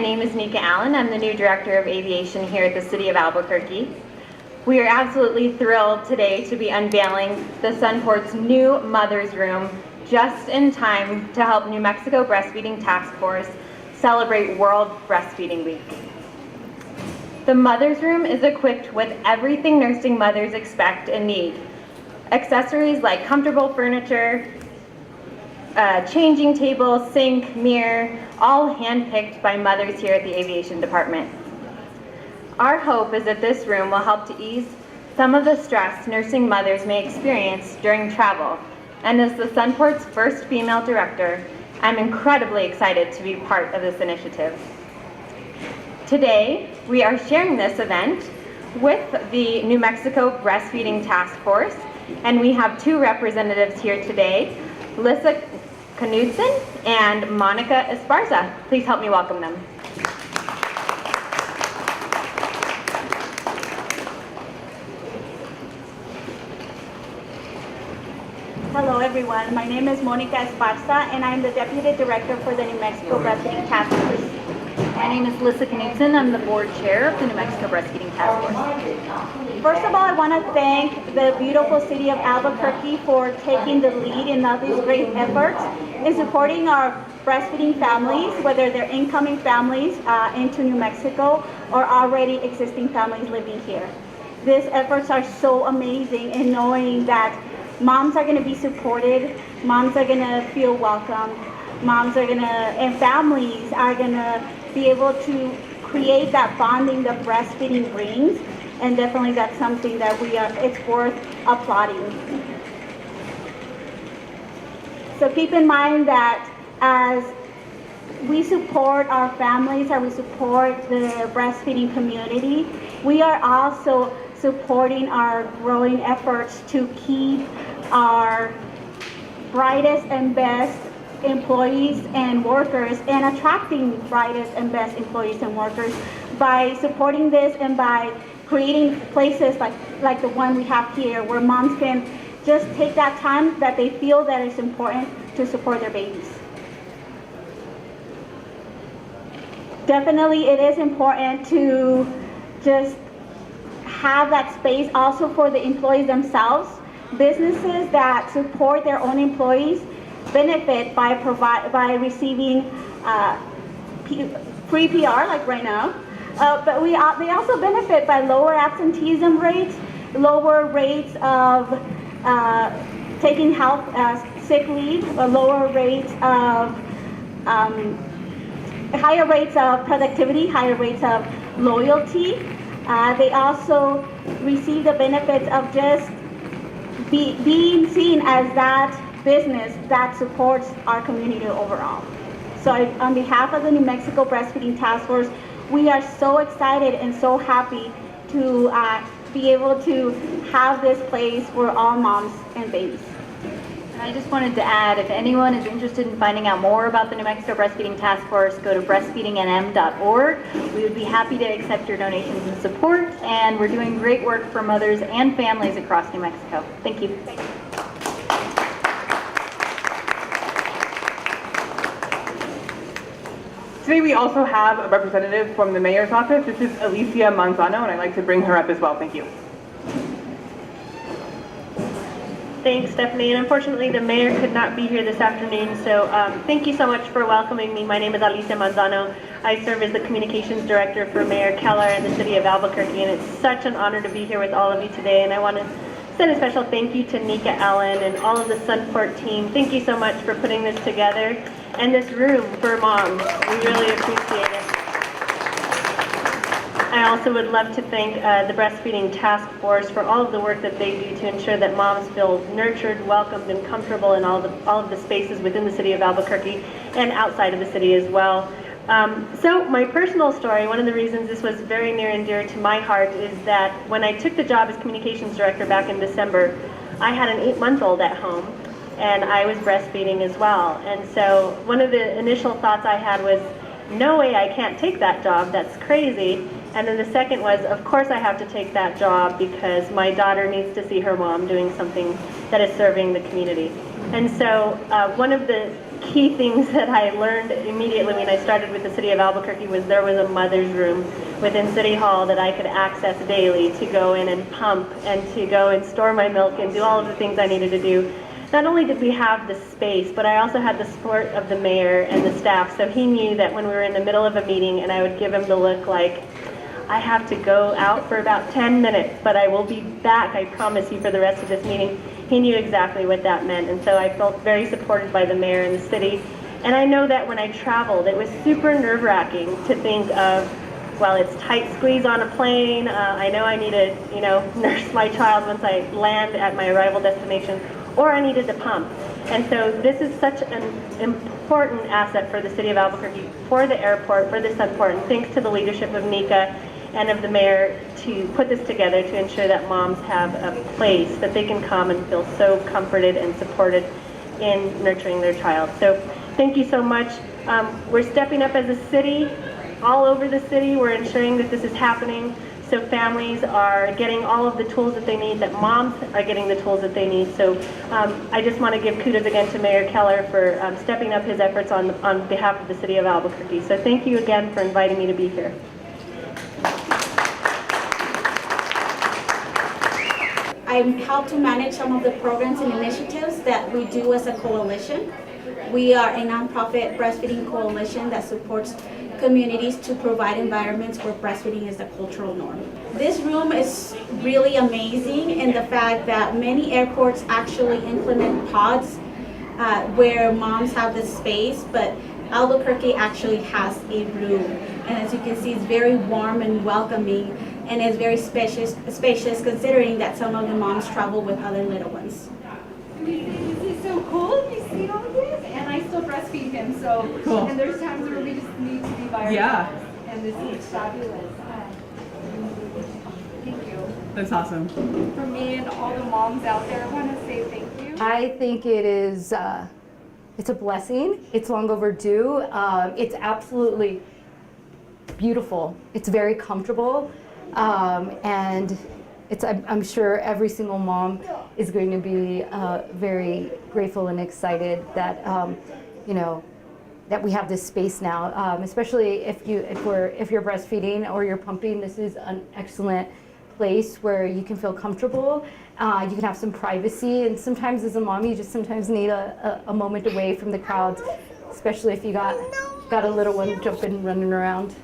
name is Monica Allen. I'm the new Director of Aviation here at the City of Albuquerque. We are absolutely thrilled today to be unveiling the Sunport's new Mother's Room just in time to help New Mexico Breastfeeding Task Force celebrate World Breastfeeding Week. The Mother's Room is equipped with everything nursing mothers expect and need. Accessories like comfortable furniture, changing table, sink, mirror, all hand-picked by mothers here at the Aviation Department. Our hope is that this room will help to ease some of the stress nursing mothers may experience during travel. And as the Sunport's first female director, I'm incredibly excited to be part of this initiative. Today, we are sharing this event with the New Mexico Breastfeeding Task Force, and we have two representatives here today, Lisa Knudsen and Monica Esparza. Please help me welcome them. Hello everyone, my name is Monica Esparza and I'm the Deputy Director for the New Mexico Breastfeeding Task Force. My name is Lisa Knudsen. I'm the Board Chair of the New Mexico Breastfeeding Task Force. First of all, I want to thank the beautiful city of Albuquerque for taking the lead in all these great efforts in supporting our breastfeeding families, whether they're incoming families into New Mexico or already existing families living here. These efforts are so amazing in knowing that moms are going to be supported, moms are going to feel welcomed, and families are going to be able to create that bonding that breastfeeding brings, and definitely that's something that it's worth applauding. So keep in mind that as we support our families, as we support the breastfeeding community, we are also supporting our growing efforts to keep our brightest and best employees and workers and attracting brightest and best employees and workers by supporting this and by creating places like the one we have here where moms can just take that time that they feel that it's important to support their babies. Definitely it is important to just have that space also for the employees themselves. Businesses that support their own employees benefit by receiving free PR like right now, but they also benefit by lower absenteeism rates, lower rates of taking health sick leave, lower rates of higher rates of productivity, higher rates of loyalty. They also receive the benefits of just being seen as that business that supports our community overall. So on behalf of the New Mexico Breastfeeding Task Force, we are so excited and so happy to be able to have this place for all moms and babies. I just wanted to add, if anyone is interested in finding out more about the New Mexico Breastfeeding Task Force, go to breastfeedingnm.org. We would be happy to accept your donations and support, and we're doing great work for mothers and families across New Mexico. Thank you. Today we also have a representative from the Mayor's office. This is Alicia Manzano, and I'd like to bring her up as well. Thank you. Thanks, Stephanie, and unfortunately the mayor could not be here this afternoon, so thank you so much for welcoming me. My name is Alicia Manzano. I serve as the communications director for Mayor Keller and the city of Albuquerque, and it's such an honor to be here with all of you today, and I want to send a special thank you to Monica Allen and all of the Sunport team. Thank you so much for putting this together and this room for moms. We really appreciate it. I also would love to thank the Breastfeeding Task Force for all of the work that they do to ensure that moms feel nurtured, welcomed, and comfortable in all of the spaces within the city of Albuquerque and outside of the city as well. So my personal story, one of the reasons this was very near and dear to my heart is that when I took the job as communications director back in December, I had an 8-month-old at home and I was breastfeeding as well. And so one of the initial thoughts I had was, no way, I can't take that job, that's crazy. And then the second was, of course I have to take that job because my daughter needs to see her mom doing something that is serving the community. And so one of the key things that I learned immediately when I started with the City of Albuquerque was there was a mother's room within City Hall that I could access daily to go in and pump and to go and store my milk and do all of the things I needed to do. Not only did we have the space, but I also had the support of the mayor and the staff, so he knew that when we were in the middle of a meeting and I would give him the look like, I have to go out for about 10 minutes, but I will be back, I promise you, for the rest of this meeting. He knew exactly what that meant, and so I felt very supported by the mayor and the city. And I know that when I traveled, it was super nerve-wracking to think of, well, it's tight squeeze on a plane. I know I need to, nurse my child once I land at my arrival destination, or I needed to pump. And so this is such an important asset for the City of Albuquerque, for the airport, for the Sunport, and thanks to the leadership of Nika and of the mayor to put this together to ensure that moms have a place that they can come and feel so comforted and supported in nurturing their child. So thank you so much. We're stepping up as a city, all over the city. We're ensuring that this is happening. So families are getting all of the tools that they need, that moms are getting the tools that they need. So I just want to give kudos again to Mayor Keller for stepping up his efforts on behalf of the City of Albuquerque. So thank you again for inviting me to be here. I help to manage some of the programs and initiatives that we do as a coalition. We are a nonprofit breastfeeding coalition that supports communities to provide environments where breastfeeding is the cultural norm. This room is really amazing in the fact that many airports actually implement pods where moms have the space, but Albuquerque actually has a room. And as you can see, it's very warm and welcoming, and it's very spacious considering that some of the moms travel with other little ones. This is so cool. You see all this, and I still breastfeed him. So, Cool. And there's times where we just need to be by ourselves. Yeah. And this is fabulous. Thank you. That's awesome. For me and all the moms out there, I want to say thank you. I think it is, it's a blessing. It's long overdue. It's absolutely beautiful. It's very comfortable. And I'm sure every single mom is going to be very grateful and excited that, that we have this space now. Especially if you're breastfeeding or you're pumping, this is an excellent place where you can feel comfortable. You can have some privacy, and sometimes as a mom, you just sometimes need a moment away from the crowds, especially if you got a little one jumping, running around.